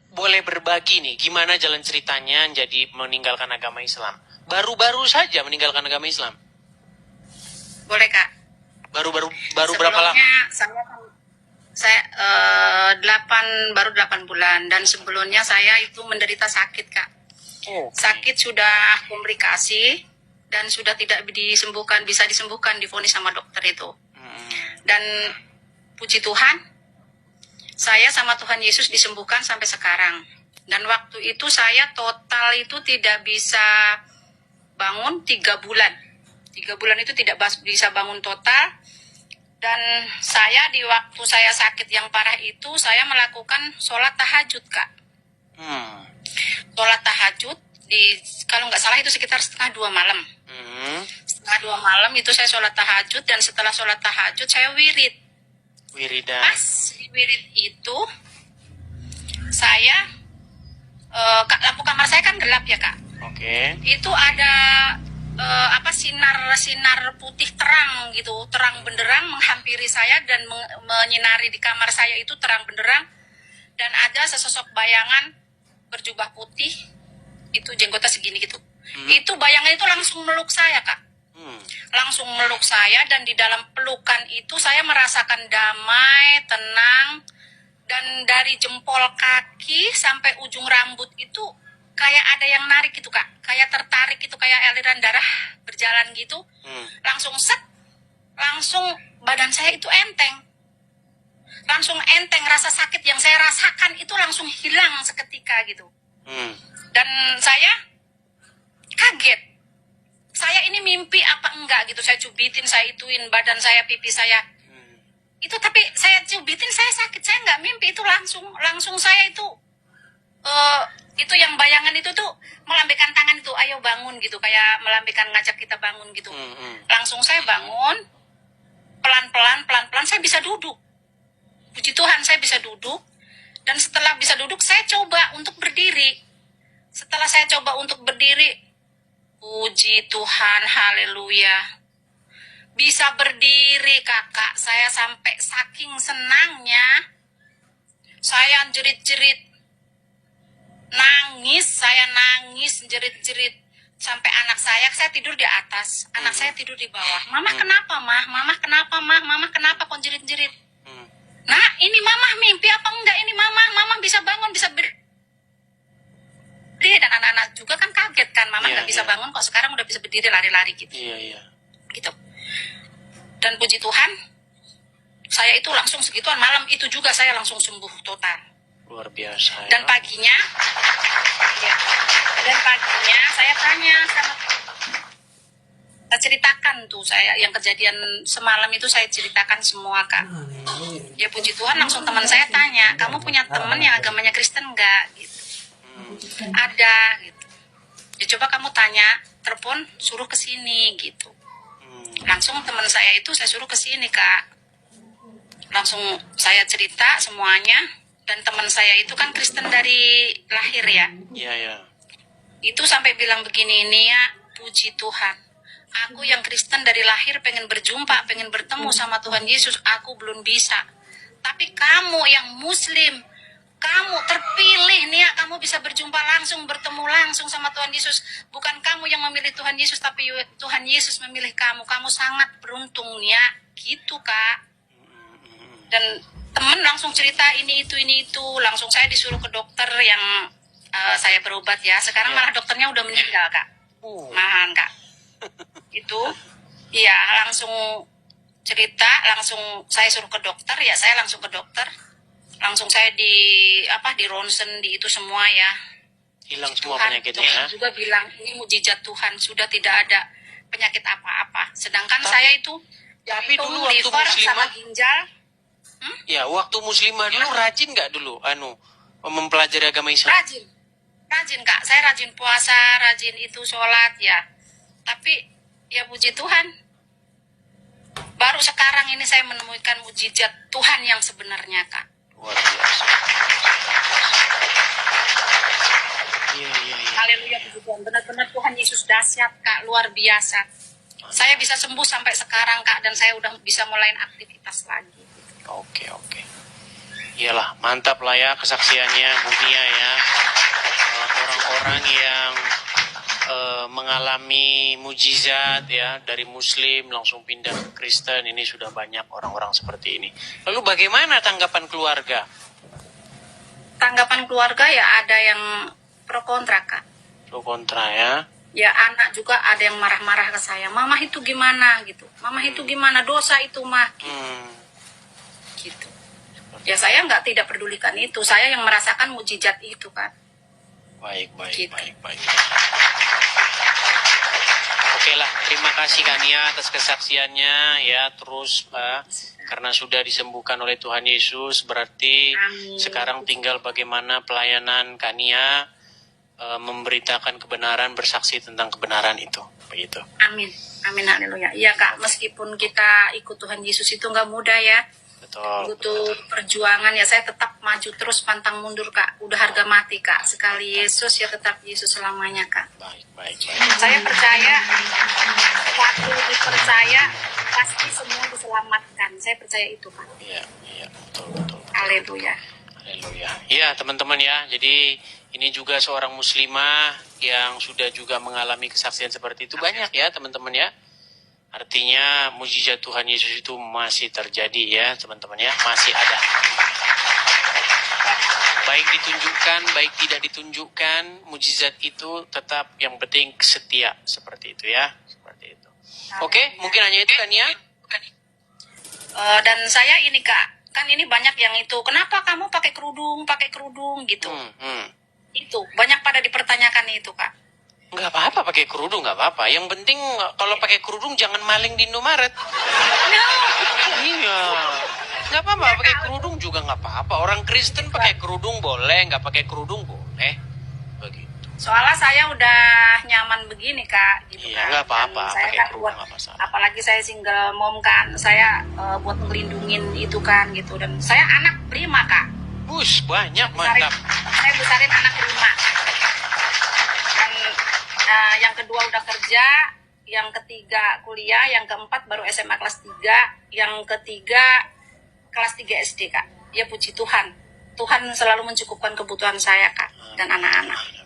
boleh berbagi nih, gimana jalan ceritanya jadi meninggalkan agama Islam? Baru-baru saja meninggalkan agama Islam. Boleh Kak. Baru berapa lama? Saya baru 8 bulan, dan sebelumnya saya itu menderita sakit Kak. Sakit sudah komplikasi dan sudah tidak bisa disembuhkan, divonis sama dokter itu. Dan puji Tuhan, saya sama Tuhan Yesus disembuhkan sampai sekarang. Dan waktu itu saya total itu tidak bisa bangun 3 bulan. 3 bulan itu tidak bisa bangun total. Dan saya di waktu saya sakit yang parah itu, saya melakukan sholat tahajud Kak. Sholat tahajud, kalau nggak salah itu sekitar 1:30 malam. 1:30 malam itu saya sholat tahajud, dan setelah sholat tahajud saya wiridan. Pas wirid itu, saya lampu kamar saya kan gelap ya Kak. Itu ada sinar putih terang gitu, terang benderang menghampiri saya dan menyinari di kamar saya itu terang benderang, dan ada sesosok bayangan berjubah putih, itu jenggotnya segini gitu. Itu bayangan itu langsung meluk saya Kak. Langsung meluk saya, dan di dalam pelukan itu saya merasakan damai, tenang, dan dari jempol kaki sampai ujung rambut itu kayak ada yang narik gitu Kak, kayak tertarik gitu, kayak aliran darah berjalan gitu. Langsung langsung badan saya itu enteng. Langsung enteng, rasa sakit yang saya rasakan itu langsung hilang seketika gitu. Dan saya kaget. Saya ini mimpi apa enggak gitu, saya cubitin, saya ituin badan saya, pipi saya. Itu tapi saya cubitin, saya sakit, saya nggak mimpi, itu langsung saya itu yang bayangan itu tuh melambaikan tangan itu, ayo bangun gitu, kayak melambaikan, ngajak kita bangun gitu. Langsung saya bangun, pelan-pelan saya bisa duduk. Puji Tuhan saya bisa duduk, dan setelah bisa duduk saya coba untuk berdiri. Setelah saya coba untuk berdiri, puji Tuhan, haleluya, bisa berdiri Kakak. Saya sampai saking senangnya, saya jerit-jerit, saya nangis, jerit-jerit. Sampai anak saya tidur di atas, anak saya tidur di bawah. Mama kenapa mah? Mama kenapa mah? Mama kenapa kok jerit-jerit? Nah, ini mama mimpi apa enggak ini mama bisa bangun, bisa berdiri. Dan anak-anak juga kan kaget kan, mama nggak bisa bangun kok sekarang udah bisa berdiri, lari-lari gitu. Gitu. Dan puji Tuhan, saya itu langsung segituan, malam itu juga saya langsung sembuh total. Luar biasa. Dan paginya saya tanya sama, saya ceritakan tuh, saya yang kejadian semalam itu saya ceritakan semua Kak. Ya puji Tuhan, langsung teman saya tanya, kamu punya teman yang agamanya Kristen nggak? Gitu. Ada gitu. Ya coba kamu tanya, telepon, suruh ke sini gitu. Langsung teman saya itu saya suruh ke sini Kak. Langsung saya cerita semuanya, dan teman saya itu kan Kristen dari lahir ya. Itu sampai bilang begini, ini ya, puji Tuhan, aku yang Kristen dari lahir pengen berjumpa, pengen bertemu sama Tuhan Yesus, aku belum bisa. Tapi kamu yang Muslim, kamu terpilih nih ya, kamu bisa berjumpa langsung, bertemu langsung sama Tuhan Yesus. Bukan kamu yang memilih Tuhan Yesus, tapi Tuhan Yesus memilih kamu. Kamu sangat beruntung nih ya, gitu Kak. Dan temen langsung cerita ini itu. Langsung saya disuruh ke dokter yang saya berobat ya. Sekarang malah dokternya udah meninggal Kak. Malahan Kak. Itu, iya langsung cerita, langsung saya suruh ke dokter ya, saya langsung ke dokter. Langsung saya di ronsen, di itu semua ya. Hilang semua penyakitnya. Tuhan juga bilang ini mukjizat Tuhan, sudah tidak ada penyakit apa-apa. Sedangkan saya itu tapi dulu waktu liver sama muslimah, ginjal. Ya, waktu muslimah dulu rajin nggak dulu mempelajari agama Islam? Rajin Kak, saya rajin puasa, rajin itu sholat ya. Tapi ya puji Tuhan, baru sekarang ini saya menemukan mukjizat Tuhan yang sebenarnya Kak. Luar biasa. Haleluya, puji Tuhan. Benar-benar Tuhan Yesus dahsyat Kak, luar biasa. Saya bisa sembuh sampai sekarang Kak, dan saya udah bisa mulai aktivitas lagi. Oke. Iyalah, mantap lah ya kesaksiannya Bu Nia ya. Orang-orang yang mengalami mujizat ya, dari Muslim langsung pindah ke Kristen, ini sudah banyak orang-orang seperti ini. Lalu bagaimana tanggapan keluarga? Tanggapan keluarga ya ada yang pro kontra, Kak. Pro kontra ya. Ya anak juga ada yang marah-marah ke saya. Mama itu gimana gitu. Mama itu gimana, dosa itu mah. Gitu. Ya saya tidak pedulikan itu. Saya yang merasakan mujizat itu kan. Baik. Gitu. Baik. Oke lah, terima kasih Kak Nia atas kesaksiannya ya. Terus karena sudah disembuhkan oleh Tuhan Yesus, berarti Amin. sekarang tinggal bagaimana pelayanan Kak Nia memberitakan kebenaran, bersaksi tentang kebenaran itu, begitu. Amin, haleluya. Iya Kak, meskipun kita ikut Tuhan Yesus itu nggak mudah ya. Betul. Butuh perjuangan ya. Saya tetap maju terus, pantang mundur Kak. Udah harga mati Kak. Sekali Yesus ya tetap Yesus selamanya Kak. Baik. Saya percaya waktu dipercaya pasti semua diselamatkan. Saya percaya itu Kak. Iya, betul. Haleluya. Iya teman-teman ya, jadi ini juga seorang muslimah yang sudah juga mengalami kesaksian seperti itu. Banyak ya teman-teman ya. Artinya mujizat Tuhan Yesus itu masih terjadi ya teman-teman ya. Masih ada. Baik ditunjukkan, baik tidak ditunjukkan, mujizat itu tetap yang penting setia seperti itu ya. Seperti itu. Oke, mungkin hanya itu kan ya. Dan saya ini Kak, kan ini banyak yang itu, kenapa kamu pakai kerudung gitu. Itu banyak pada dipertanyakan itu Kak. Nggak apa-apa pakai kerudung, nggak apa-apa. Yang penting kalau pakai kerudung jangan maling di Indomaret. Iya, nggak apa-apa pakai kerudung juga nggak apa-apa. Orang Kristen pakai kerudung boleh, nggak pakai kerudung boleh, begitu. Soalnya saya udah nyaman begini Kak, gitu Iya, kan. nggak apa-apa Dan saya pakai kan kerudung buat, nggak masalah. apalagi saya single mom kan, saya buat ngelindungin itu kan gitu. Dan saya anak 5 Kak. Bus banyak mantap. Saya besarin anak 5. Dan yang kedua udah kerja, yang ketiga kuliah, yang keempat baru SMA kelas 3, yang ketiga kelas 3 SD Kak. Ya puji Tuhan. Tuhan selalu mencukupkan kebutuhan saya Kak dan anak-anak.